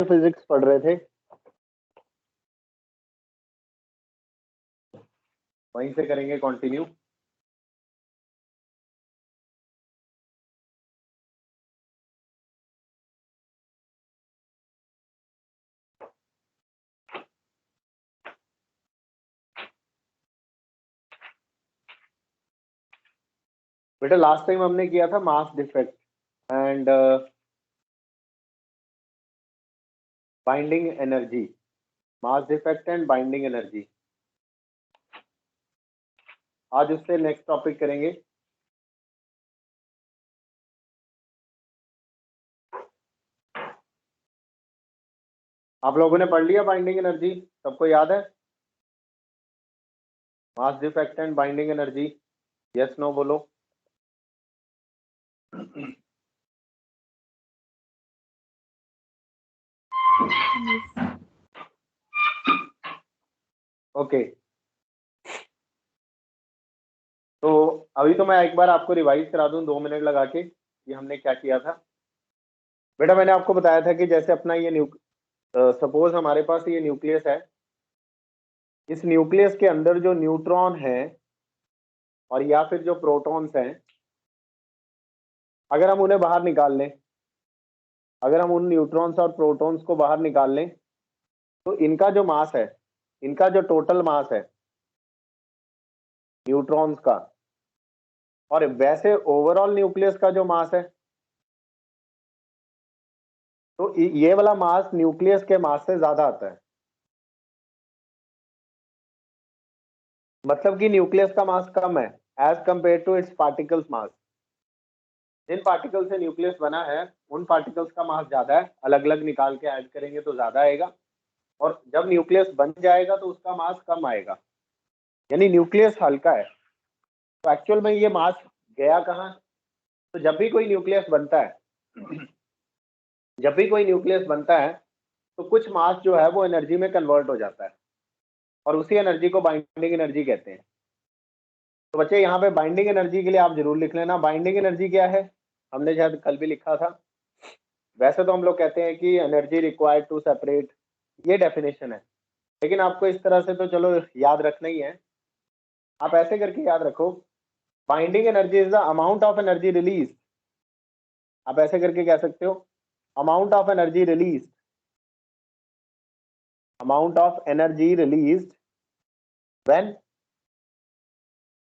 Physics पढ़ रहे थे, वहीं से करेंगे कंटिन्यू। बेटा लास्ट टाइम हमने किया था मास defect and binding energy, mass defect and binding energy. आज उससे नेक्स्ट टॉपिक करेंगे। आप लोगों ने पढ़ लिया बाइंडिंग एनर्जी, सबको याद है? Mass defect and binding energy, yes no बोलो। ओके तो अभी तो मैं एक बार आपको रिवाइज करा दूं 2 मिनट लगा के कि हमने क्या किया था। बेटा मैंने आपको बताया था कि जैसे अपना ये सपोज हमारे पास ये न्यूक्लियस है, इस न्यूक्लियस के अंदर जो न्यूट्रॉन है और या फिर जो प्रोटॉन्स हैं, अगर हम उन्हें बाहर निकाल लें, अगर हम उन न्यूट्रॉन्स और प्रोटॉन्स को बाहर निकाल लें तो इनका जो मास है, इनका जो टोटल मास है न्यूट्रॉन्स का, और वैसे ओवरऑल न्यूक्लियस का जो मास है, तो ये वाला मास न्यूक्लियस के मास से ज्यादा आता है। मतलब कि न्यूक्लियस का मास कम है as compare to its particles mass. जिन पार्टिकल से न्यूक्लियस बना है उन पार्टिकल्स का मास ज्यादा है, अलग अलग निकाल के ऐड करेंगे तो ज्यादा आएगा, और जब न्यूक्लियस बन जाएगा तो उसका मास कम आएगा, यानी न्यूक्लियस हल्का है। तो एक्चुअल में ये मास गया कहाँ? तो जब भी कोई न्यूक्लियस बनता है, जब भी कोई न्यूक्लियस बनता है तो कुछ मास जो है वो एनर्जी में कन्वर्ट हो जाता है, और उसी एनर्जी को बाइंडिंग एनर्जी कहते हैं। तो बच्चे यहाँ पे बाइंडिंग एनर्जी के लिए आप जरूर लिख लेना, बाइंडिंग एनर्जी क्या है, हमने शायद कल भी लिखा था। वैसे तो हम लोग कहते हैं कि एनर्जी रिक्वायर्ड टू सेपरेट, ये डेफिनेशन है, लेकिन आपको इस तरह से तो चलो याद रखना ही है। आप ऐसे करके याद रखो, binding energy is the amount of energy release. आप ऐसे करके कह सकते हो, amount of energy release, amount of energy released when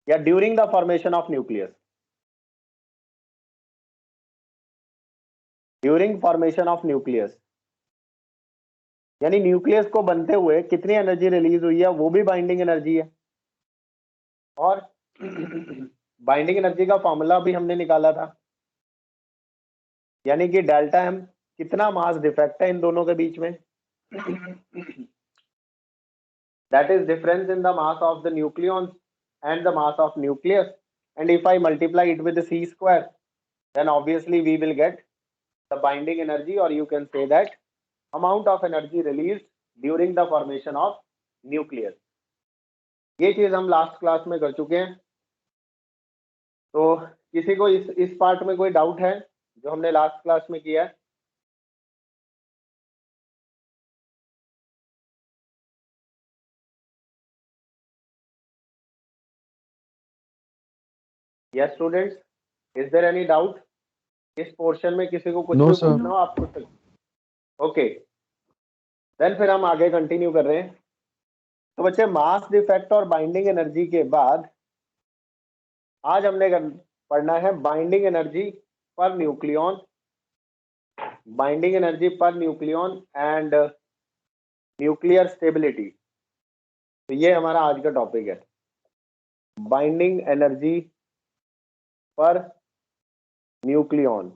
या during the formation of nucleus, during formation of nucleus, यानी न्यूक्लियस को बनते हुए कितनी एनर्जी रिलीज हुई है वो भी बाइंडिंग एनर्जी है। और बाइंडिंग एनर्जी का फॉर्मूला भी हमने निकाला था, यानी कि डेल्टा एम, कितना मास डिफेक्ट है इन दोनों के बीच में, that is difference in the mass of the nucleons and the mass of nucleus, and if I multiply it with the c square, then obviously we will get the binding energy, or you can say that amount of energy released during the formation of nucleus। ये चीज हम last class में कर चुके हैं। तो किसी को इस पार्ट में कोई डाउट है जो हमने लास्ट क्लास में किया है? Yes students, is there any doubt? इस पोर्शन में किसी को कुछ भी पूछना हो आप पूछ सकते। ओके, देन फिर हम आगे कंटिन्यू कर रहे हैं। तो बच्चे मास डिफेक्ट और बाइंडिंग एनर्जी के बाद आज हमने पढ़ना है binding energy per nucleon, binding energy per nucleon and nuclear stability. तो ये हमारा आज का टॉपिक है, बाइंडिंग एनर्जी पर न्यूक्लियन।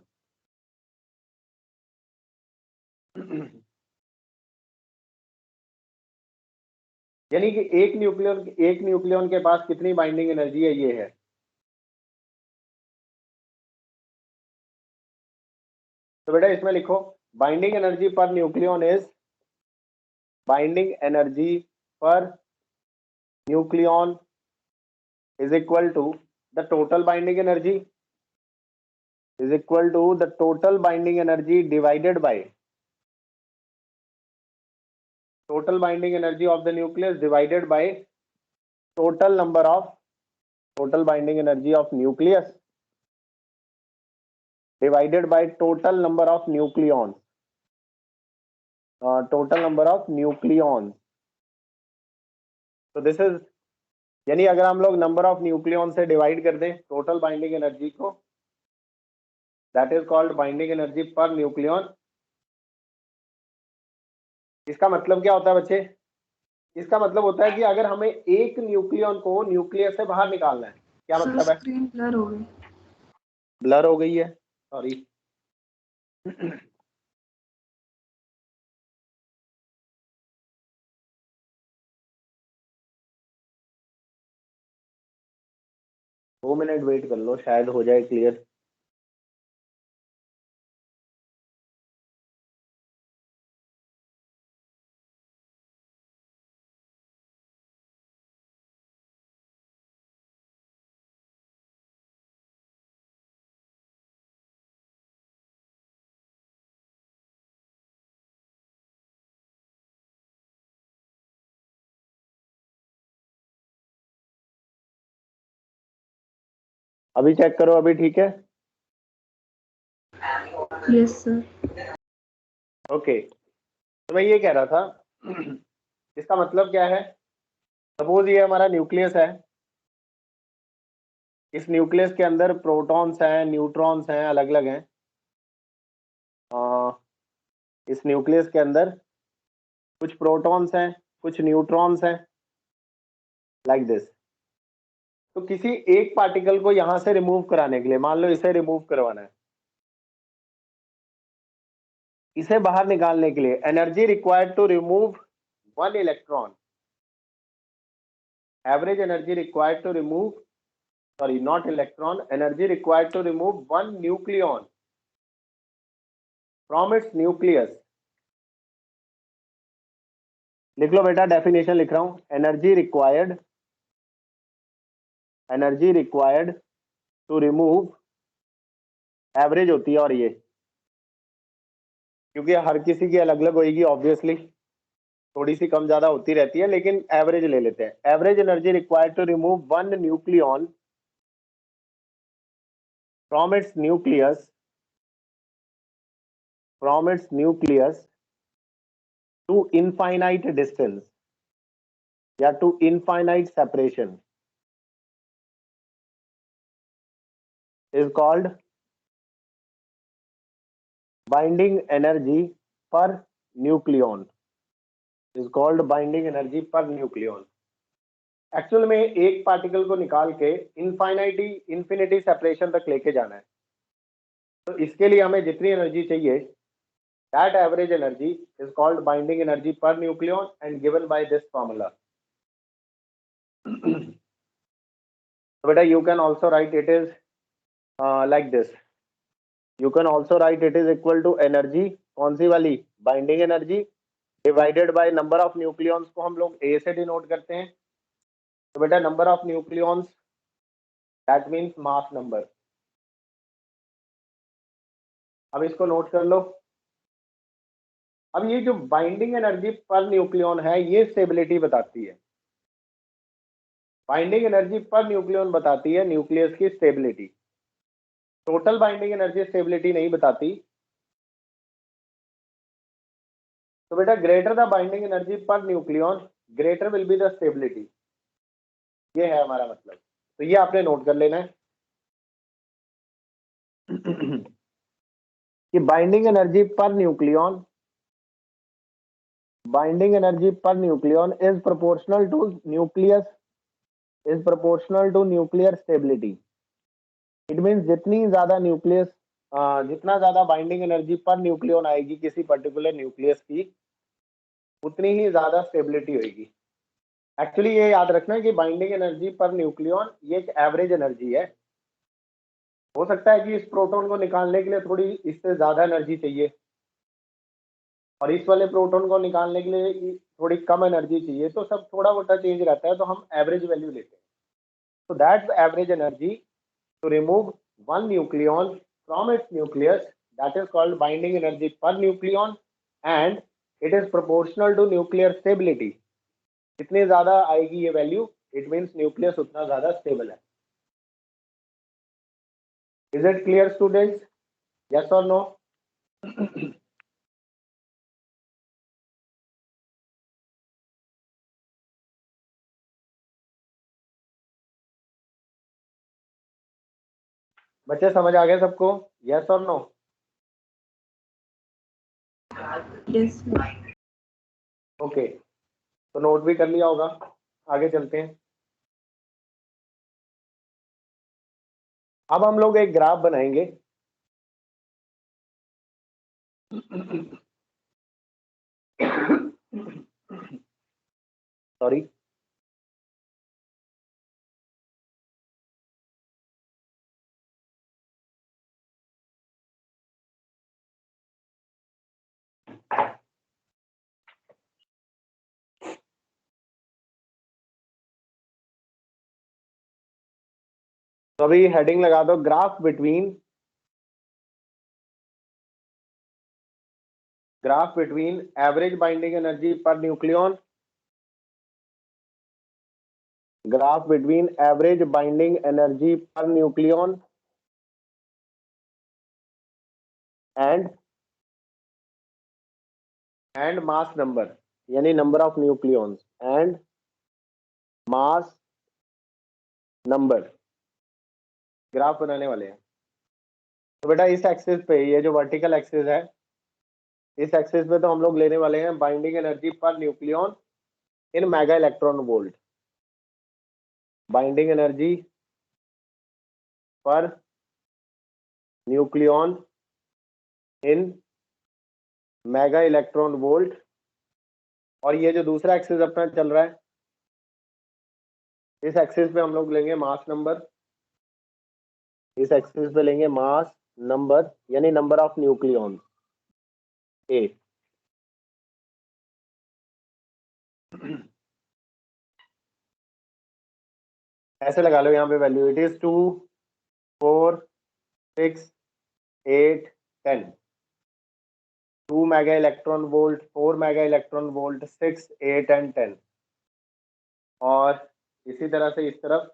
यानी कि एक न्यूक्लियन के पास कितनी बाइंडिंग एनर्जी है, ये है। तो बेटा इसमें लिखो, binding energy per nucleon is, binding energy per nucleon is equal to the total binding energy, is equal to the total binding energy divided by total binding energy of the nucleus divided by total binding energy of nucleus divided by total number of nucleons. Total number of nucleons. So this is, यानी अगर हम लोग number of nucleon से divide कर दें total binding energy को, that is called binding energy per nucleon. इसका मतलब क्या होता है बच्चे? इसका मतलब होता है कि अगर हमें एक न्यूक्लियन को न्यूक्लियस से बाहर निकालना है, क्या मतलब है? स्क्रीन ब्लर हो गई. ब्लर हो गई है, सॉरी. दो मिनट वेट कर लो, शायद हो जाए क्लियर. अभी चेक करो, अभी ठीक है? Yes sir. ओके, तो मैं ये कह रहा था, इसका मतलब क्या है? सपोज ये हमारा न्यूक्लियस है, इस न्यूक्लियस के अंदर प्रोटॉन्स हैं, न्यूट्रॉन्स हैं, अलग अलग हैं. इस न्यूक्लियस के अंदर कुछ प्रोटॉन्स हैं, कुछ न्यूट्रॉन्स हैं, लाइक दिस. तो किसी एक पार्टिकल को यहां से रिमूव कराने के लिए, मान लो इसे रिमूव करवाना है, इसे बाहर निकालने के लिए energy required to remove 1 electron, average energy required to remove, sorry not electron, energy required to remove 1 nucleon from its nucleus. लिख लो बेटा, डेफिनेशन लिख रहा हूं. Energy required to remove, average होती है, और ये क्योंकि हर किसी की अलग अलग होगी ऑब्वियसली, थोड़ी सी कम ज्यादा होती रहती है, लेकिन एवरेज ले लेते हैं. Average energy required to remove 1 nucleon from its nucleus to infinite distance या to infinite separation is called binding energy per nucleon. Is called binding energy per nucleon. Actual में एक पार्टिकल को निकाल के इन्फिनिटी सेपरेशन तक लेके जाना है, तो इसके लिए हमें जितनी एनर्जी चाहिए, that average energy is called binding energy per nucleon and given by this formula. बेटा you can also write it is like this. You can also write it is equal to energy, कौन सी वाली? Binding energy divided by number of nucleons को हम लोग ए से denote करते हैं. तो बेटा number of nucleons that means mass number. अब इसको नोट कर लो. अब ये जो बाइंडिंग एनर्जी पर न्यूक्लियॉन है, ये स्टेबिलिटी बताती है. बाइंडिंग एनर्जी पर न्यूक्लियॉन बताती है न्यूक्लियस की stability. Total binding energy stability नहीं बताती. तो बेटा greater the binding energy per nucleon, greater will be the stability. ये है हमारा मतलब. तो ये आपने नोट कर लेना है कि binding energy per nucleon is proportional to nuclear stability. It means जितना ज्यादा बाइंडिंग एनर्जी पर न्यूक्लियन आएगी किसी पर्टिकुलर न्यूक्लियस की, उतनी ही ज्यादा स्टेबिलिटी होगी. एक्चुअली ये याद रखना कि बाइंडिंग एनर्जी पर न्यूक्लियन ये एक एवरेज एनर्जी है. हो सकता है कि इस प्रोटॉन को निकालने के लिए थोड़ी इससे ज्यादा एनर्जी चाहिए, और इस वाले प्रोटॉन को निकालने के लिए थोड़ी कम एनर्जी चाहिए, तो सब थोड़ा मोटा चेंज रहता है, तो हम एवरेज वैल्यू लेते हैं. तो that's average energy to remove 1 nucleon from its nucleus, that is called binding energy per nucleon, and it is proportional to nuclear stability. जितनी ज्यादा आएगी ये वैल्यू, इट मीन्स न्यूक्लियस उतना ज्यादा स्टेबल है। Is it clear students? Yes और no? बच्चे समझ आ गए सबको? यस और नो? Yes sir. ओके, तो नोट भी कर लिया होगा। आगे चलते हैं। अब हम लोग एक ग्राफ बनाएंगे। सॉरी, तो अभी हेडिंग लगा दो, graph between average binding energy per nucleon, graph between average binding energy per nucleon and mass number, यानी number of nucleons and mass number, graph बनाने वाले हैं। तो बेटा इस एक्सिस पे, ये जो वर्टिकल एक्सिस है, इस एक्सिस पे तो हम लोग लेने वाले हैं बाइंडिंग एनर्जी पर न्यूक्लियन इन mega electron volt. Binding energy per nucleon इन मेगा इलेक्ट्रॉन वोल्ट। और ये जो दूसरा एक्सिस अपना चल रहा है, इस एक्सिस पे हम लोग लेंगे मास नंबर, इस एक्सिस पे लेंगे मास नंबर यानी नंबर ऑफ न्यूक्लियॉन ए। ऐसे लगा लो यहाँ पे value, it is 2 4 6 8 10, 2 mega electron volt, 4 mega electron volt, 6 8 and 10। और इसी तरह से इस तरफ।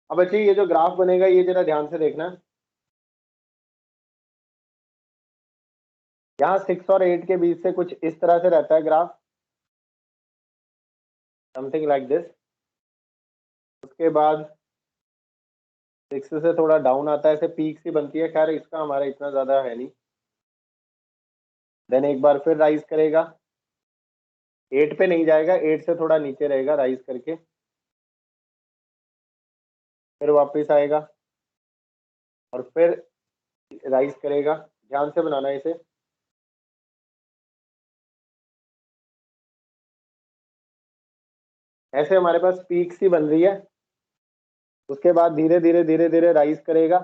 अब बच्चे ये जो ग्राफ बनेगा, ये जरा ध्यान से देखना, यहाँ 6 और 8 के बीच से कुछ इस तरह से रहता है ग्राफ, समथिंग लाइक दिस। उसके बाद 6 से थोड़ा डाउन आता है, ऐसे पीक सी बनती है, खैर इसका हमारा इतना ज्यादा है नहीं। देन एक बार फिर राइज करेगा, 8 पे नहीं जाएगा, 8 से थोड़ा नीचे रहेगा राइज करके, फिर वापस आएगा और फिर राइज करेगा। ध्यान से बनाना है इसे। ऐसे हमारे पास पीक सी बन रही है, उसके बाद धीरे धीरे धीरे धीरे राइज करेगा,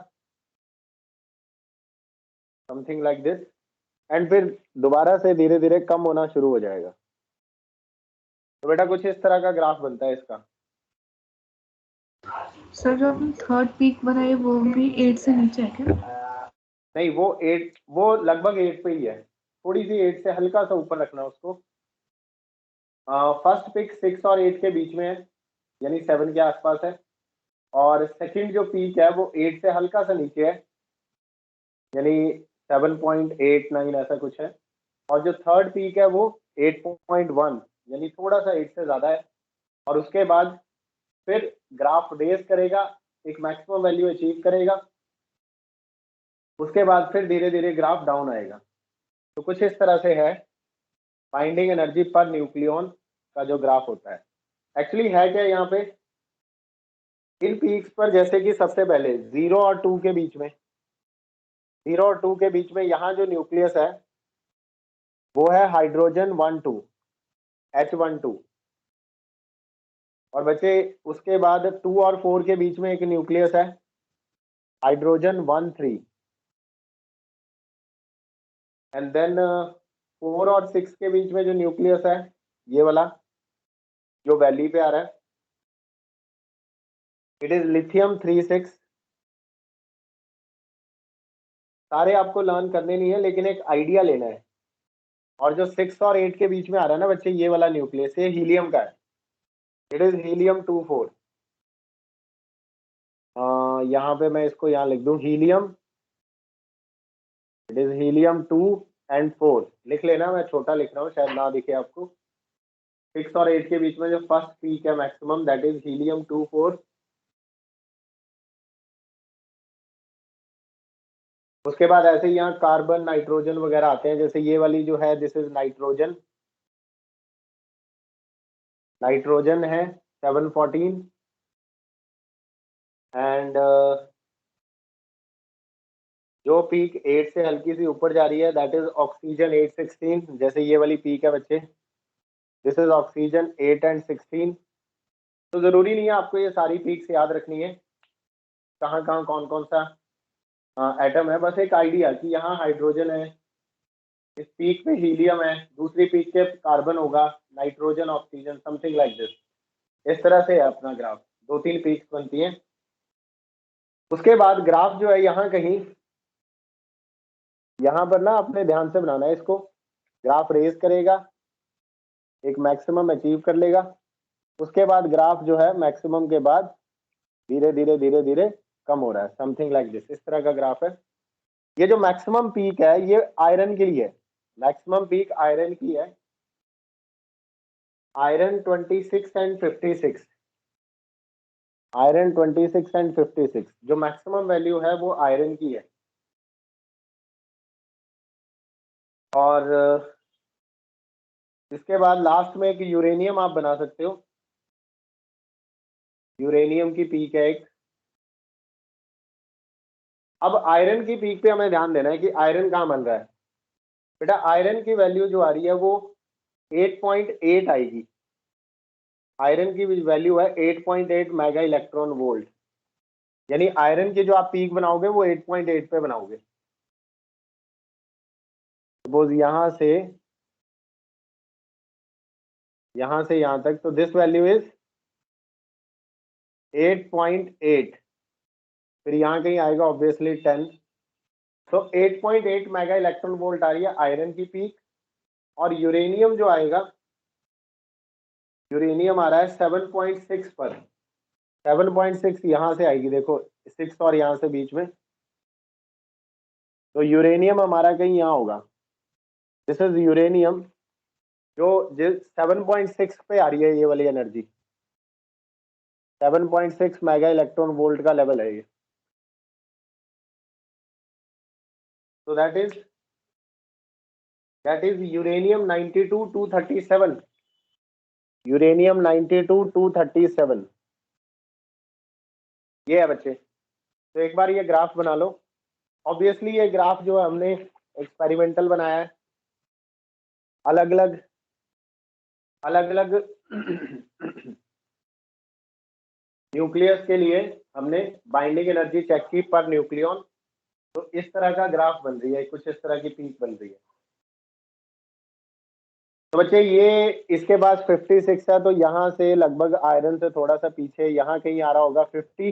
समथिंग लाइक दिस, एंड फिर दोबारा से धीरे धीरे कम होना शुरू हो जाएगा। तो बेटा कुछ इस तरह का ग्राफ बनता है इसका। सर जो आपने थर्ड पीक बनाई वो भी 8 से नीचे है क्या? नहीं, वो लगभग 8 पे ही है, थोड़ी सी 8 से हल्का सा ऊपर रखना उसको। फर्स्ट पिक 6 और 8 के बीच में है, यानी 7 के आसपास है। और सेकंड जो पीक है वो 8 से हल्का सा नीचे है, यानी 7.89 ऐसा कुछ है। और जो थर्ड पीक है वो 8.1, यानी थोड़ा सा 8 से ज्यादा है। और उसके बाद फिर ग्राफ रेस करेगा, एक मैक्सिमम वैल्यू अचीव करेगा, उसके बाद फिर धीरे धीरे ग्राफ डाउन आएगा। तो कुछ इस तरह से है बाइंडिंग एनर्जी पर न्यूक्लियॉन का जो ग्राफ होता है। एक्चुअली है क्या यहाँ पे, इन पीक्स पर जैसे कि सबसे पहले 0 और 2 के बीच में, 0 और 2 के बीच में यहाँ जो न्यूक्लियस है वो है हाइड्रोजन 1 2, H12। और बच्चे उसके बाद 2 और 4 के बीच में एक न्यूक्लियस है हाइड्रोजन 1 3। एंड देन 4 और 6 के बीच में जो न्यूक्लियस है, ये वाला जो वैली पे आ रहा है, इट इज लिथियम 3 6। सारे आपको लर्न करने नहीं है, लेकिन एक आइडिया लेना है और जो 6 और 8 के बीच में आ रहा है ना बच्चे, ये वाला न्यूक्लियस, ये हीलियम का है। इट इज हीलियम-24। यहाँ पे मैं इसको यहाँ लिख दूं हीलियम, इट इज हीलियम-2 and 4। लिख लेना, मैं छोटा लिख रहा हूँ शायद ना दिखे आपको। 6 और 8 के बीच में जो फर्स्ट पीक है मैक्सिमम, दैट इज हीलियम-24। उसके बाद ऐसे ही यहाँ कार्बन, नाइट्रोजन वगैरह आते हैं, जैसे ये वाली जो है दिस इज नाइट्रोजन। नाइट्रोजन है 714 एंड जो पीक 8 से हल्की सी ऊपर जा रही है दैट इज ऑक्सीजन 816। जैसे ये वाली पीक है बच्चे, दिस इज ऑक्सीजन 8 and 16। तो जरूरी नहीं है आपको ये सारी पीक्स याद रखनी है, कहाँ कहाँ कौन कौन सा एटम है, बस एक आइडिया कि यहाँ हाइड्रोजन है, इस पीक पे हीलियम है, दूसरी पीक पे कार्बन होगा, nitrogen, oxygen, something like this. इस तरह से है अपना ग्राफ, 2-3 पीक्स बनती हैं। उसके बाद ग्राफ जो है यहाँ कहीं, यहाँ पर ना अपने ध्यान से बनाना है इसको। ग्राफ रेज करेगा, एक मैक्सिमम अचीव कर लेगा, उसके बाद ग्राफ जो है मैक्सिमम के बाद धीरे धीरे धीरे धीरे कम हो रहा है, समथिंग लाइक दिस, इस तरह का ग्राफ है। ये जो मैक्सिमम पीक है ये आयरन के लिए है, मैक्सिमम पीक आयरन की है, आयरन 26 and 56। आयरन 26 and 56 जो मैक्सिमम वैल्यू है वो आयरन की है। और इसके बाद लास्ट में एक यूरेनियम आप बना सकते हो, यूरेनियम की पीक है एक। अब आयरन की पीक पे हमें ध्यान देना है कि आयरन कहाँ बन रहा है। बेटा आयरन की वैल्यू जो आ रही है वो 8.8 आएगी। आयरन की वैल्यू है 8.8 मेगा इलेक्ट्रॉन वोल्ट, यानी आयरन की जो आप पीक बनाओगे वो 8.8 पे बनाओगे। सपोज यहाँ से यहाँ तक, तो दिस वैल्यू इज 8.8। फिर यहाँ कहीं आएगा ऑब्वियसली 10। तो 8.8 मेगा इलेक्ट्रॉन वोल्ट आ रही है आयरन की पीक। और यूरेनियम जो आएगा, यूरेनियम आ रहा है 7.6 पर। 7.6 यहाँ से आएगी, देखो 6 और यहाँ से बीच में, तो यूरेनियम हमारा कहीं यहाँ होगा। दिस इज यूरेनियम जो 7.6 पे आ रही है, ये वाली एनर्जी 7.6 मेगा इलेक्ट्रॉन वोल्ट का लेवल है ये। तो दैट इज यूरेनियम 92-237। यूरेनियम 92-237 ये है बच्चे। तो एक बार ये ग्राफ बना लो। ऑब्वियसली ये ग्राफ जो है हमने एक्सपेरिमेंटल बनाया है, अलग अलग न्यूक्लियस के लिए हमने बाइंडिंग एनर्जी चेक की पर न्यूक्लियन। तो इस तरह का ग्राफ बन रही है, कुछ इस तरह की पीक बन रही है। तो बच्चे ये इसके पास 56 है, तो यहाँ से लगभग आयरन से थोड़ा सा पीछे यहाँ कहीं आ रहा होगा 50।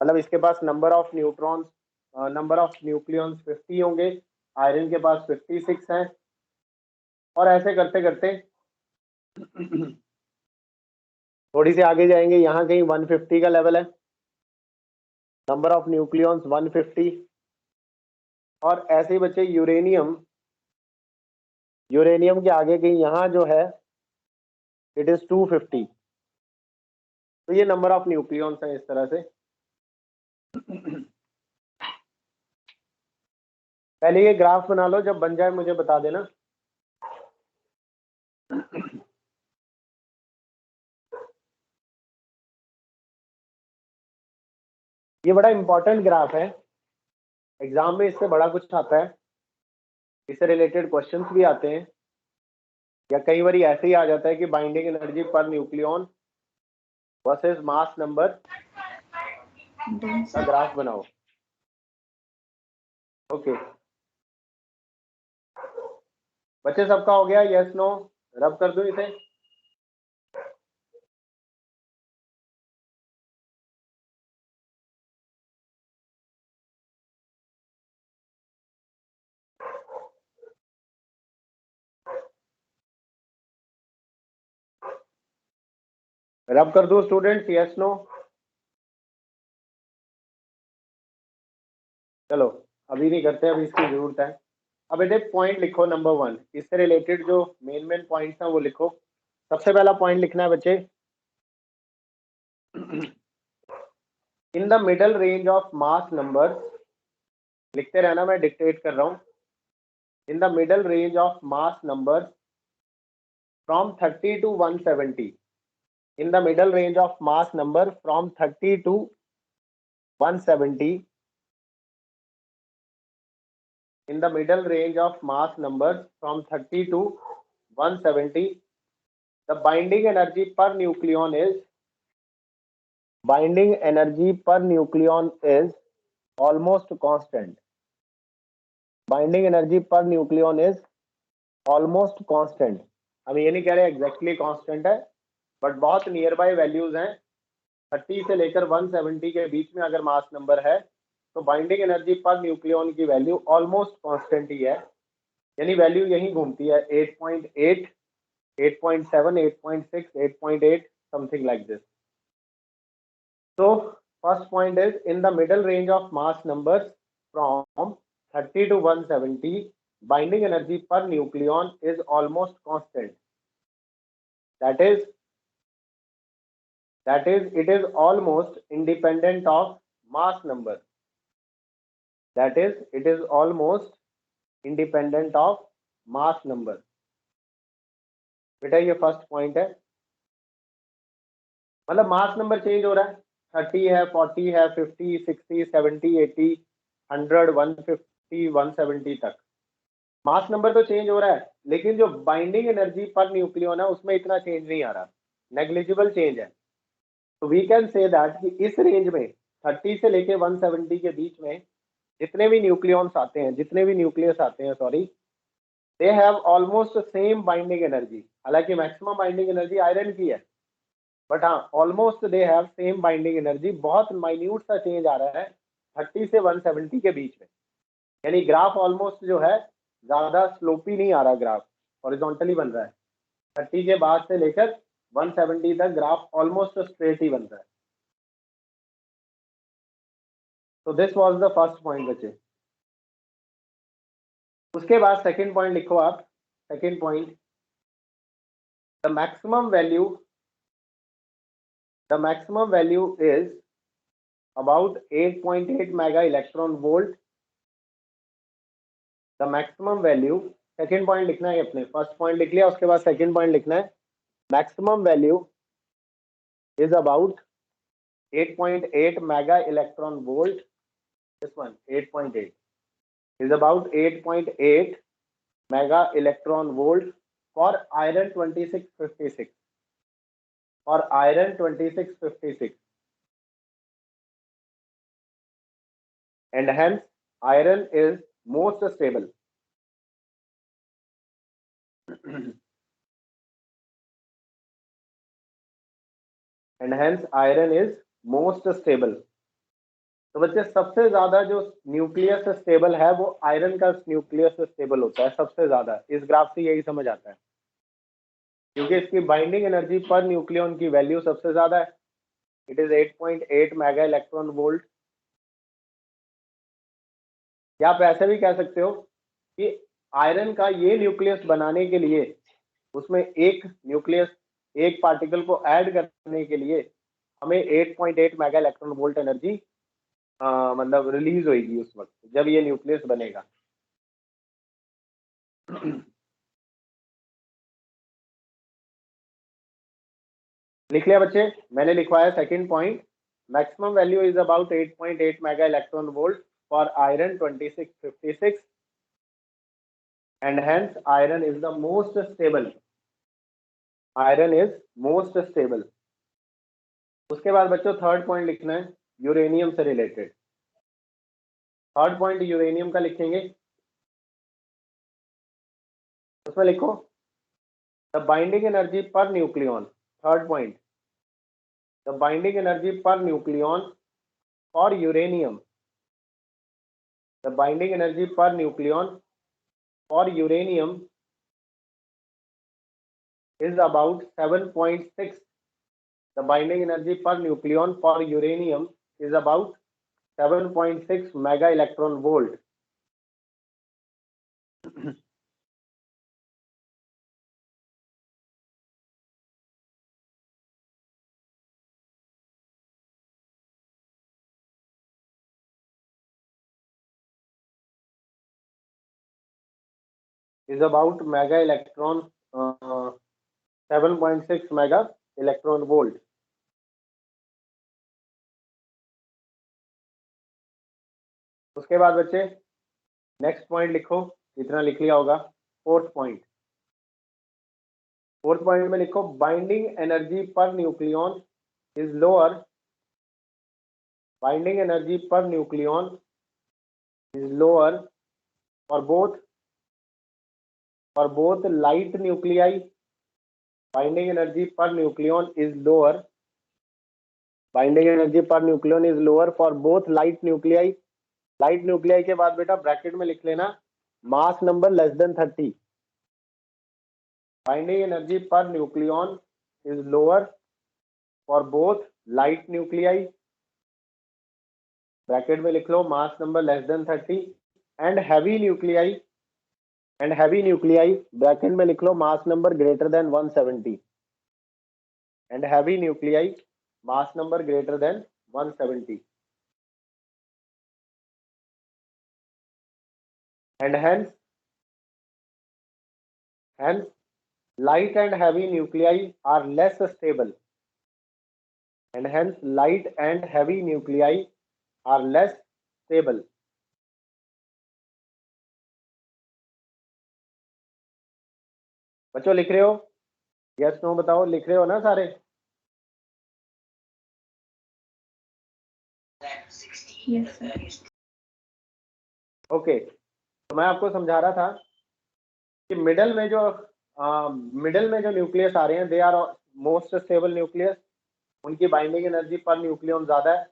मतलब इसके पास number of neutrons, number of nucleons 50 होंगे, आयरन के पास 56 है। और ऐसे करते करते थोड़ी सी आगे जाएंगे, यहाँ कहीं 150 का लेवल है, नंबर ऑफ न्यूक्लियॉन्स 150। और ऐसे ही बच्चे यूरेनियम, यूरेनियम के आगे कहीं यहाँ जो है इट इज 250। तो ये नंबर ऑफ न्यूक्लियॉन्स है इस तरह से। पहले ये ग्राफ बना लो, जब बन जाए मुझे बता देना। ये बड़ा इंपॉर्टेंट ग्राफ है, एग्जाम में इससे बड़ा कुछ आता है, इससे रिलेटेड क्वेश्चंस भी आते हैं, या कई बार ऐसे ही आ जाता है कि binding energy per nucleon versus mass number का ग्राफ बनाओ। ओके बच्चे, सबका हो गया? Yes no? रब कर दूं इसे? रब कर दो स्टूडेंट्स, यस नो? चलो अभी नहीं करते, अभी इसकी जरूरत है। अब बेटे पॉइंट लिखो नंबर 1, इससे रिलेटेड जो मेन पॉइंट्स हैं वो लिखो। सबसे पहला पॉइंट लिखना है बच्चे, in the middle range of mass number, लिखते रहना, मैं डिक्टेट कर रहा हूं। In the middle range of mass number from 30 to 170, in the middle range of mass number from 30 to 170, in the middle range of mass numbers from 30 to 170, the binding energy per nucleon is almost constant. Binding energy per nucleon is almost constant. हम ये नहीं कह रहे exactly constant है, but बहुत near by values हैं। 30 से लेकर 170 के बीच में अगर मास नंबर है तो बाइंडिंग एनर्जी पर न्यूक्लियन की वैल्यू ऑलमोस्ट कांस्टेंट ही है, यानी वैल्यू यही घूमती है 8.8, 8.7, 8.6, 8.8, something like this. So first point is, in the middle range of mass numbers from 30 to 170, binding energy per nucleon is almost constant. That is it is almost independent of mass number. That is it is almost independent of mass number. बेटा ये first point है, मतलब mass number change हो रहा है, 30 है, 40 है, 50, 60, 70, 80, 100, 150, 170 तक मास नंबर तो चेंज हो रहा है, लेकिन जो बाइंडिंग एनर्जी पर न्यूक्लियन है उसमें इतना चेंज नहीं आ रहा, नेग्लिजिबल चेंज है। तो वी कैन से दैट कि इस रेंज में 30 से लेके 170 के बीच में जितने भी न्यूक्लियॉन्स आते हैं, जितने भी न्यूक्लियस आते हैं, sorry, they have almost same binding energy. हालांकि मैक्सिमम बाइंडिंग एनर्जी आयरन की है, बट हाँ almost they have same binding energy. बहुत माइन्यूट सा चेंज आ रहा है 30 से 170 के बीच में, यानी ग्राफ ऑलमोस्ट जो है ज्यादा स्लोपी नहीं आ रहा, ग्राफ हॉरिजॉन्टली बन रहा है। 30 के बाद से लेकर 170 तक ग्राफ ऑलमोस्ट स्ट्रेट ही बन रहा है। तो this was the first point बच्चे। उसके बाद सेकंड पॉइंट लिखो आप। Second point, the maximum value is about 8.8 mega electron volt. The maximum value, second point लिखना है अपने, फर्स्ट पॉइंट लिख लिया, उसके बाद सेकेंड पॉइंट लिखना है, maximum value is about 8.8 mega electron volt. This one 8.8 is about 8.8 mega electron volt for iron 2656, for iron 2656, and hence iron is most stable. And hence iron is most stable. तो बच्चे सबसे ज्यादा जो nucleus stable है वो iron का nucleus stable होता है सबसे ज्यादा। इस ग्राफ से यही समझ आता है, क्योंकि इसकी बाइंडिंग एनर्जी पर न्यूक्लियन की वैल्यू सबसे ज्यादा है, it is 8.8 mega electron volt. या आप ऐसे भी कह सकते हो कि आयरन का ये न्यूक्लियस बनाने के लिए उसमें एक न्यूक्लियस, एक पार्टिकल को ऐड करने के लिए हमें 8.8 मेगा इलेक्ट्रॉन वोल्ट एनर्जी मतलब रिलीज होगी उस वक्त जब ये न्यूक्लियस बनेगा। लिख लिया बच्चे? मैंने लिखवाया second point, maximum value is about 8.8 mega electron volt for iron 2656 and hence iron is the most stable. Iron is most stable. उसके बाद बच्चों थर्ड पॉइंट लिखना है यूरेनियम से रिलेटेड। थर्ड पॉइंट यूरेनियम का लिखेंगे, उसमें लिखो the binding energy per nucleon. Third point, the binding energy per nucleon for uranium, the binding energy per nucleon for uranium is about 7.6. the binding energy per nucleon for uranium is about 7.6 mega electron volt. is about mega electron 7.6 mega electron volt. उसके बाद बच्चे next point लिखो, इतना लिख लिया होगा। Fourth point में लिखो binding energy per nucleon is lower, binding energy per nucleon is lower for both light nuclei, binding energy per nucleon is lower, binding energy per nucleon is lower for both light nuclei. Light nuclei के बाद बेटा bracket में लिख लेना mass number less than 30। Binding energy per nucleon is lower for both light nuclei, bracket में लिख लो mass number less than 30, and heavy nuclei, bracket में लिख लो mass number greater than 170, and heavy nuclei mass number greater than 170, and hence light and heavy nuclei are less stable, and hence light and heavy nuclei are less stable. बच्चों लिख रहे हो? Yes no बताओ, लिख रहे हो ना सारे? Yes sir. ओके, तो मैं आपको समझा रहा था कि मिडल में जो न्यूक्लियस आ रहे हैं, they are most stable nucleus, उनकी बाइंडिंग एनर्जी पर न्यूक्लियन ज्यादा है।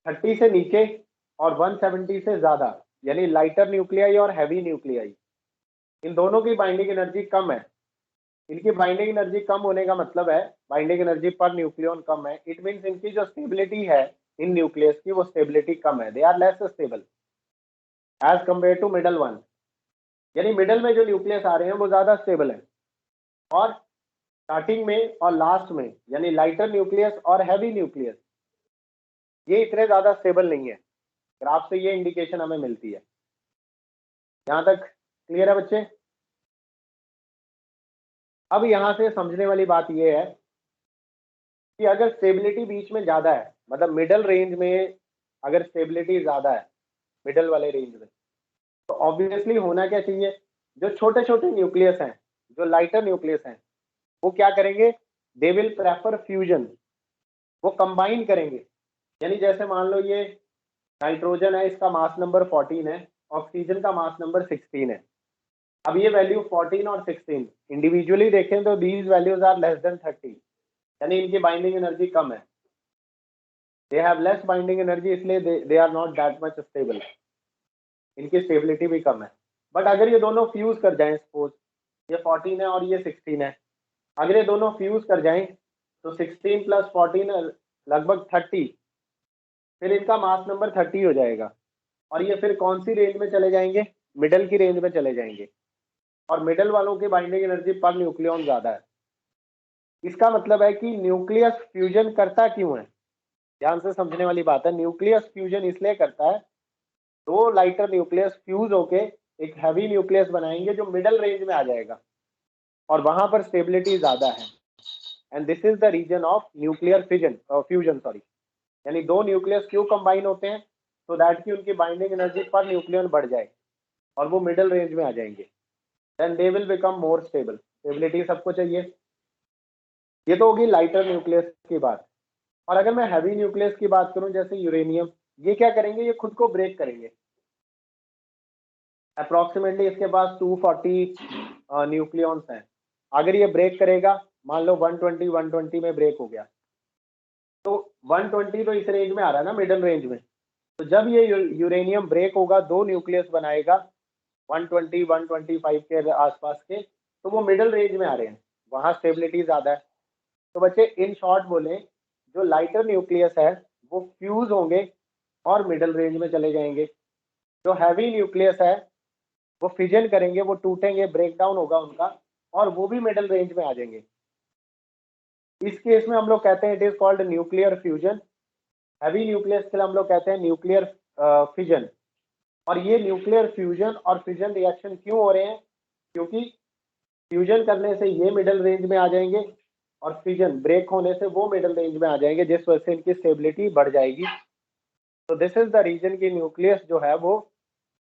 30 से नीचे और 170 से ज्यादा, यानी लाइटर न्यूक्लियाई और हैवी न्यूक्लियाई, इन दोनों की बाइंडिंग एनर्जी कम है। इनकी बाइंडिंग एनर्जी कम होने का मतलब है बाइंडिंग एनर्जी पर न्यूक्लियन कम है, इट मीन्स इनकी जो स्टेबिलिटी है इन न्यूक्लियस की, वो स्टेबिलिटी कम है, they are less stable as compare to middle one. यानी मिडल में जो न्यूक्लियस आ रहे हैं वो ज्यादा स्टेबल है, और स्टार्टिंग में और लास्ट में यानी लाइटर न्यूक्लियस और हैवी न्यूक्लियस ये इतने ज्यादा स्टेबल नहीं है। ग्राफ से ये इंडिकेशन हमें मिलती है। यहां तक क्लियर है बच्चे? अब यहां से समझने वाली बात ये है कि अगर स्टेबिलिटी बीच में ज्यादा है, मतलब मिडल रेंज में अगर स्टेबिलिटी ज्यादा है मिडल वाले रेंज में, तो ऑब्वियसली होना क्या चाहिए, जो छोटे छोटे न्यूक्लियस हैं, जो लाइटर न्यूक्लियस हैं, वो क्या करेंगे, दे विल प्रेफर फ्यूजन, वो कंबाइन करेंगे। यानी जैसे मान लो ये नाइट्रोजन है, इसका मास नंबर 14 है, ऑक्सीजन का मास नंबर 16 है। अब ये वैल्यू 14 और 16 इंडिविजुअली देखें तो these values are less than 30, यानी इनकी बाइंडिंग एनर्जी कम है, they have less binding energy, इसलिए they are not that much stable, इनकी स्टेबिलिटी भी कम है। बट अगर ये दोनों फ्यूज कर जाएं, सपोज ये 14 है और ये 16 है, अगर ये दोनों फ्यूज कर जाएं तो 16 + 14 लगभग 30, फिर इनका मास नंबर 30 हो जाएगा, और ये फिर कौन सी रेंज में चले जाएंगे, मिडल की रेंज में चले जाएंगे, और मिडल वालों की बाइंडिंग एनर्जी पर न्यूक्लियन ज्यादा है। इसका मतलब है कि न्यूक्लियस फ्यूजन करता क्यों है, ध्यान से समझने वाली बात है। न्यूक्लियस फ्यूजन इसलिए करता है, दो लाइटर न्यूक्लियस फ्यूज होके एक हैवी न्यूक्लियस बनाएंगे जो मिडल रेंज में आ जाएगा, और वहां पर स्टेबिलिटी ज्यादा है, and this is the reason of nuclear fusion sorry. यानी दो न्यूक्लियस क्यों कंबाइन होते हैं, तो दैट की उनकी बाइंडिंग एनर्जी पर न्यूक्लियन बढ़ जाए और वो मिडल रेंज में आ जाएंगे, then they will become more stable. Stability सबको चाहिए। ये तो होगी लाइटर न्यूक्लियस की बात। और अगर मैं हैवी न्यूक्लियस की बात करूं, जैसे यूरेनियम, ये क्या करेंगे, ये खुद को ब्रेक करेंगे। अप्रोक्सीमेटली इसके पास 240 न्यूक्लियॉन्स हैं। अगर ये ब्रेक करेगा, मान लो 120 में ब्रेक हो गया, तो 120 तो इस रेंज में आ रहा है ना, मिडल रेंज में, तो जब ये यूरेनियम ब्रेक होगा, दो न्यूक्लियस बनाएगा 120 125 के आसपास के, तो वो मिडल रेंज में आ रहे हैं, वहां स्टेबिलिटी ज्यादा है। तो बच्चे इन शॉर्ट बोले, जो लाइटर न्यूक्लियस है वो फ्यूज होंगे और मिडल रेंज में चले जाएंगे, जो हैवी न्यूक्लियस है वो फिजन करेंगे, वो टूटेंगे, ब्रेक डाउन होगा उनका, और वो भी मिडल रेंज में आ जाएंगे। इस केस में हम लोग कहते हैं it is called nuclear fusion. Heavy nucleus के लिए हम लोग कहते हैं न्यूक्लियर फिजन। और ये न्यूक्लियर फ्यूजन और फिजन रिएक्शन क्यों हो रहे हैं? क्योंकि फ्यूजन करने से ये मिडल रेंज में आ जाएंगे और फिजन ब्रेक होने से वो मिडल रेंज में आ जाएंगे, जिस वजह से इनकी स्टेबिलिटी बढ़ जाएगी। तो दिस इज द रीजन की न्यूक्लियस जो है वो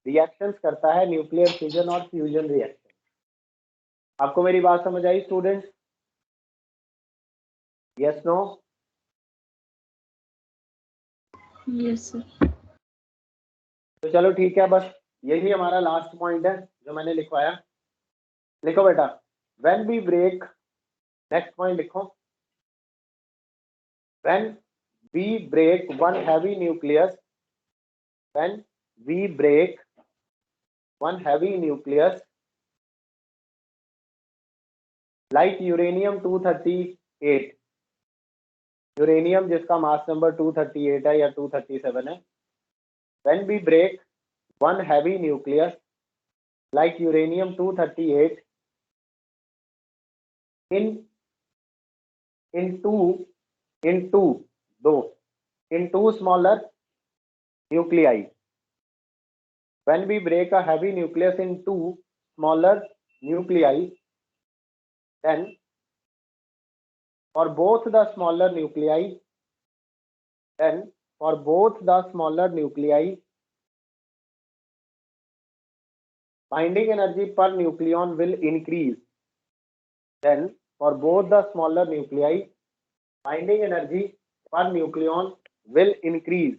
रिएक्शंस करता है, न्यूक्लियर फिजन और फ्यूजन रिएक्शन। आपको मेरी बात समझ आई students? Yes no? Yes sir. तो चलो ठीक है, बस यही हमारा लास्ट पॉइंट है जो मैंने लिखवाया। लिखो बेटा, when we break, next point लिखो, when we break one heavy nucleus, when we break one heavy nucleus like uranium 238, uranium जिसका मास नंबर 238 है या 237 है, when we break one heavy nucleus like uranium 238 in two smaller nuclei. When we break a heavy nucleus in two smaller nuclei, then for both the smaller nuclei, binding energy per nucleon will increase. Then for both the smaller nuclei, binding energy per nucleon will increase.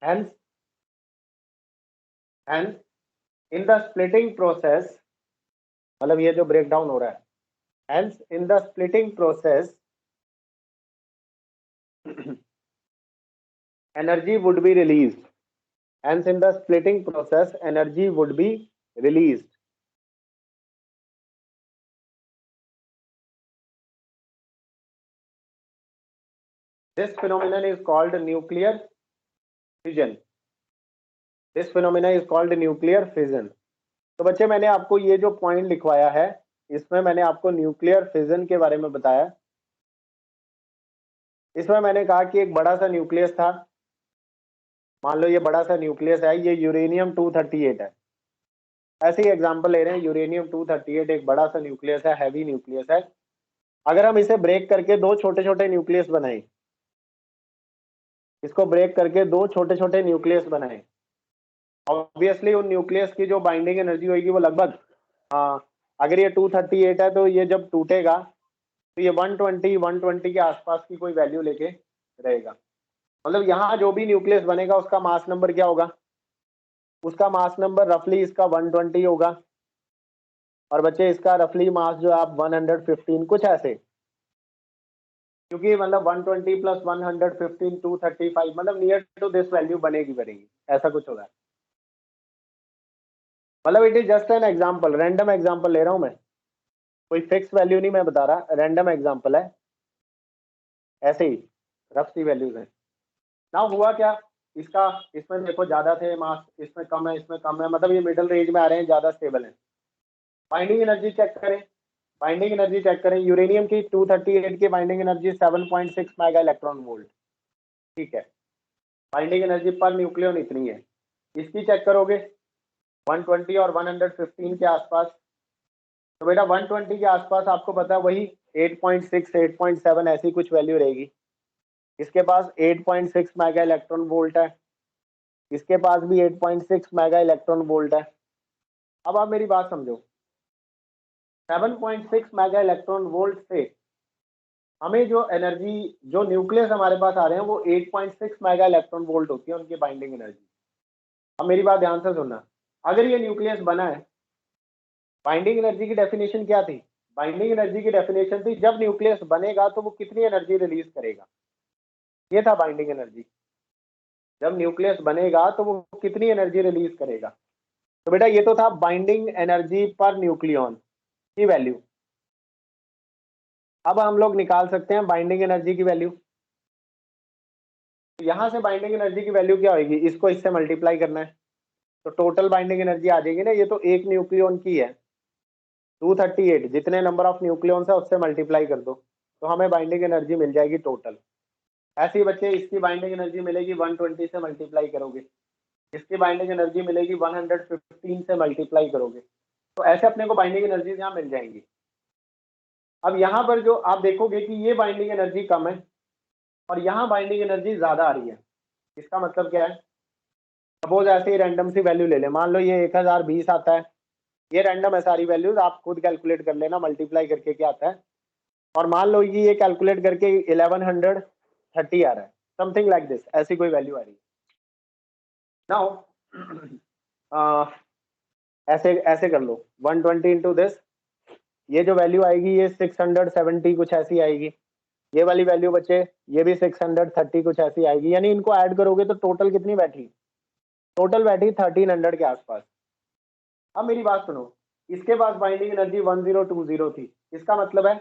Hence in the splitting process, मतलब ये जो break down हो रहा है, hence in the splitting process energy would be released. Hence in the splitting process energy would be released. This phenomenon is called nuclear fission. This phenomenon is called nuclear fission. तो बच्चे मैंने आपको ये जो point लिखवाया है इसमें मैंने आपको न्यूक्लियर फिजन के बारे में बताया। इसमें मैंने कहा कि एक बड़ा सा न्यूक्लियस था, मान लो ये बड़ा सा न्यूक्लियस है, ये यूरेनियम 238 है, ऐसे ही एग्जांपल ले रहे हैं। यूरेनियम 238 एक बड़ा सा न्यूक्लियस है, हैवी न्यूक्लियस है। अगर हम इसे ब्रेक करके दो छोटे छोटे न्यूक्लियस बनाएं, इसको ब्रेक करके दो छोटे छोटे न्यूक्लियस बनाएं, ऑब्वियसली उन न्यूक्लियस की जो बाइंडिंग एनर्जी होगी वो लगभग, अगर ये 238 है तो ये जब टूटेगा तो ये 120 के आसपास की कोई वैल्यू लेके रहेगा। मतलब यहाँ जो भी न्यूक्लियस बनेगा उसका मास नंबर क्या होगा? उसका मास नंबर रफली इसका 120 होगा, और बच्चे इसका रफली मास जो आप 115 कुछ ऐसे, क्योंकि मतलब 120 प्लस 115 235, मतलब नियर टू दिस वैल्यू बनेगी, ऐसा कुछ होगा। मतलब it is just an example, random example ले रहा हूं मैं, कोई फिक्स वैल्यू नहीं मैं बता रहा, रैंडम एग्जांपल है, ऐसे ही रफ सी वैल्यूज है ना। हुआ क्या इसका, इसमें देखो ज्यादा थे मास, इसमें कम है, इसमें कम है, मतलब ये मिडिल रेंज में आ रहे हैं, ज्यादा स्टेबल है। बाइंडिंग एनर्जी चेक करें, बाइंडिंग एनर्जी चेक करें, यूरेनियम की 238 की binding energy 7.6 mega electron volt, ठीक है, बाइंडिंग एनर्जी पर न्यूक्लियन इतनी है। इसकी चेक करोगे 120 और 115 के आसपास, तो बेटा 120 के आसपास आपको पता है वही 8.6 8.7 ऐसी कुछ वैल्यू रहेगी। इसके पास 8.6 मेगा इलेक्ट्रॉन वोल्ट है, इसके पास भी 8.6 मेगा इलेक्ट्रॉन वोल्ट है। अब आप मेरी बात समझो, 7.6 मेगा इलेक्ट्रॉन वोल्ट से हमें जो एनर्जी, जो न्यूक्लियस हमारे पास आ रहे हैं वो 8.6 मेगा इलेक्ट्रॉन वोल्ट होती है उनकी बाइंडिंग एनर्जी। अब मेरी बात ध्यान से सुनना, अगर ये न्यूक्लियस बना है, बाइंडिंग एनर्जी की डेफिनेशन क्या थी? बाइंडिंग एनर्जी की डेफिनेशन थी जब न्यूक्लियस बनेगा तो वो कितनी एनर्जी रिलीज करेगा, ये था बाइंडिंग एनर्जी। जब न्यूक्लियस बनेगा तो वो कितनी एनर्जी रिलीज करेगा। तो बेटा ये तो था बाइंडिंग एनर्जी पर न्यूक्लियन की वैल्यू। अब हम लोग निकाल सकते हैं बाइंडिंग एनर्जी की वैल्यू। यहां से बाइंडिंग एनर्जी की वैल्यू क्या होगी, इसको इससे मल्टीप्लाई करना है तो टोटल बाइंडिंग एनर्जी आ जाएगी ना। ये तो एक न्यूक्लियन की है 238, जितने नंबर ऑफ न्यूक्लियंस है उससे मल्टीप्लाई कर दो तो हमें बाइंडिंग एनर्जी मिल जाएगी टोटल। ऐसे ही बच्चे इसकी बाइंडिंग एनर्जी मिलेगी 120 से मल्टीप्लाई करोगे, इसकी बाइंडिंग एनर्जी मिलेगी 115 से मल्टीप्लाई करोगे, तो ऐसे अपने को बाइंडिंग एनर्जी यहाँ मिल जाएंगी। अब यहाँ पर जो आप देखोगे कि ये बाइंडिंग एनर्जी कम है और यहाँ बाइंडिंग एनर्जी ज्यादा आ रही है। इसका मतलब क्या है, सपोज ऐसे ही रैंडम सी वैल्यू ले ले, मान लो ये 1020 आता है, ये रैंडम है सारी वैल्यूज, आप खुद कैलकुलेट कर लेना मल्टीप्लाई करके क्या आता है। और मान लो ये कैलकुलेट करके 1130 आ रहा है, समथिंग लाइक दिस, ऐसी कोई वैल्यू आ रही है। नाउ ऐसे ऐसे कर लो 120 इंटू दिस, ये जो वैल्यू आएगी ये 670 कुछ ऐसी आएगी। ये वाली वैल्यू बच्चे ये भी 630 कुछ ऐसी आएगी, यानी इनको ऐड करोगे तो टोटल कितनी बैठी, टोटल बैठी 1300 के आसपास। अब मेरी बात सुनो, इसके पास बाइंडिंग एनर्जी 1020 थी, इसका मतलब है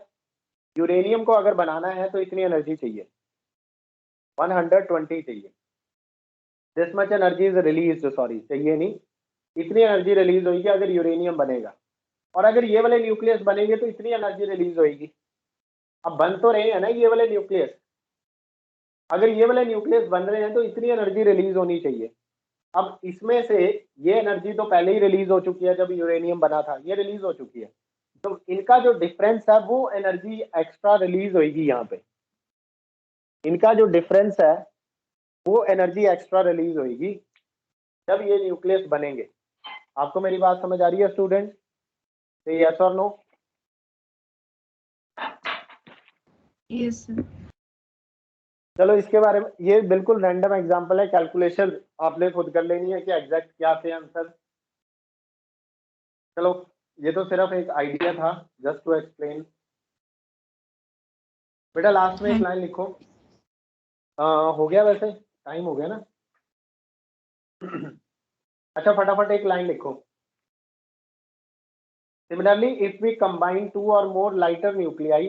यूरेनियम को अगर बनाना है तो इतनी एनर्जी चाहिए, 120 चाहिए। This much energy is release, sorry चाहिए नहीं, इतनी एनर्जी रिलीज होगी अगर यूरेनियम बनेगा। और अगर ये वाले न्यूक्लियस बनेंगे तो इतनी एनर्जी रिलीज होगी। अब बन तो रहे हैं ना ये वाले न्यूक्लियस, अगर ये वाले न्यूक्लियस बन रहे हैं तो इतनी एनर्जी रिलीज होनी चाहिए। अब इसमें से ये एनर्जी तो पहले ही रिलीज हो चुकी है, जब यूरेनियम बना था ये रिलीज हो चुकी है, तो इनका जो डिफरेंस है वो एनर्जी एक्स्ट्रा रिलीज होगी। यहाँ पे इनका जो डिफरेंस है वो एनर्जी एक्स्ट्रा रिलीज होगी जब ये न्यूक्लियस बनेंगे। आपको मेरी बात समझ आ रही है स्टूडेंट, यस और नो? Yes sir. चलो इसके बारे में, ये बिल्कुल रैंडम एग्जांपल है, कैलकुलेशन आपने खुद कर लेनी है कि एग्जैक्ट क्या थे आंसर। चलो ये तो सिर्फ एक आइडिया था, जस्ट टू एक्सप्लेन। बेटा लास्ट में एक लाइन लिखो। हो गया, वैसे टाइम हो गया ना। अच्छा फटाफट एक लाइन लिखो। Similarly if we combine two और more lighter nuclei,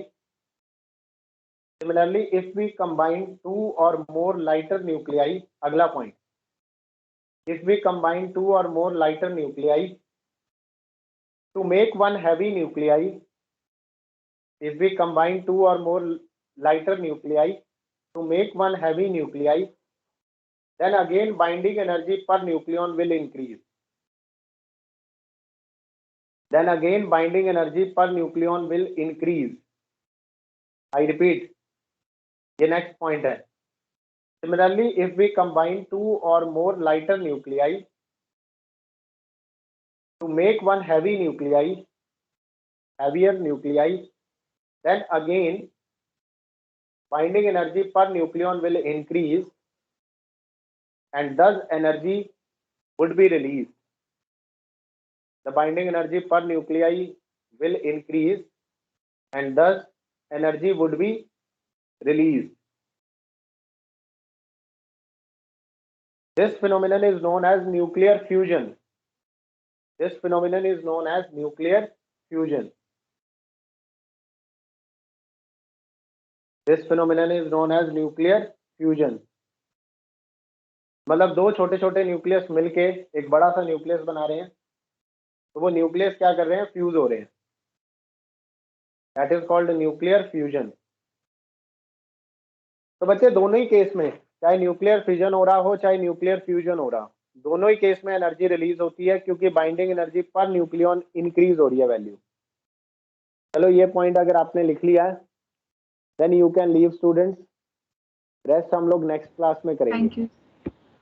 similarly if we combine two और मोर लाइटर न्यूक्लियाई, अगला point, if we combine two और more lighter nuclei to make one heavy nuclei, if we combine two or more lighter nuclei to make one heavy nuclei, then again binding energy per nucleon will increase. Then again binding energy per nucleon will increase. I repeat, ये next point है. Similarly, if we combine two or more lighter nuclei to make one heavy nuclei, heavier nuclei, then again binding energy per nucleon will increase and thus energy would be released. The binding energy per nuclei will increase and thus energy would be released. This phenomenon is known as nuclear fusion. This phenomenon is known as nuclear fusion. This phenomenon is known as nuclear fusion. मतलब दो छोटे छोटे nucleus मिलके एक बड़ा सा nucleus बना रहे हैं, तो वो न्यूक्लियस क्या कर रहे हैं, फ्यूज हो रहे हैं। That is called nuclear fusion. तो बच्चे दोनों ही केस में, चाहे न्यूक्लियर फ्यूजन हो रहा हो चाहे न्यूक्लियर फ्यूजन हो रहा हो, दोनों ही केस में एनर्जी रिलीज होती है क्योंकि binding energy per nucleon increase हो रही है वैल्यू। चलो ये पॉइंट अगर आपने लिख लिया है then you can leave students, rest हम लोग नेक्स्ट क्लास में करेंगे। Thank you.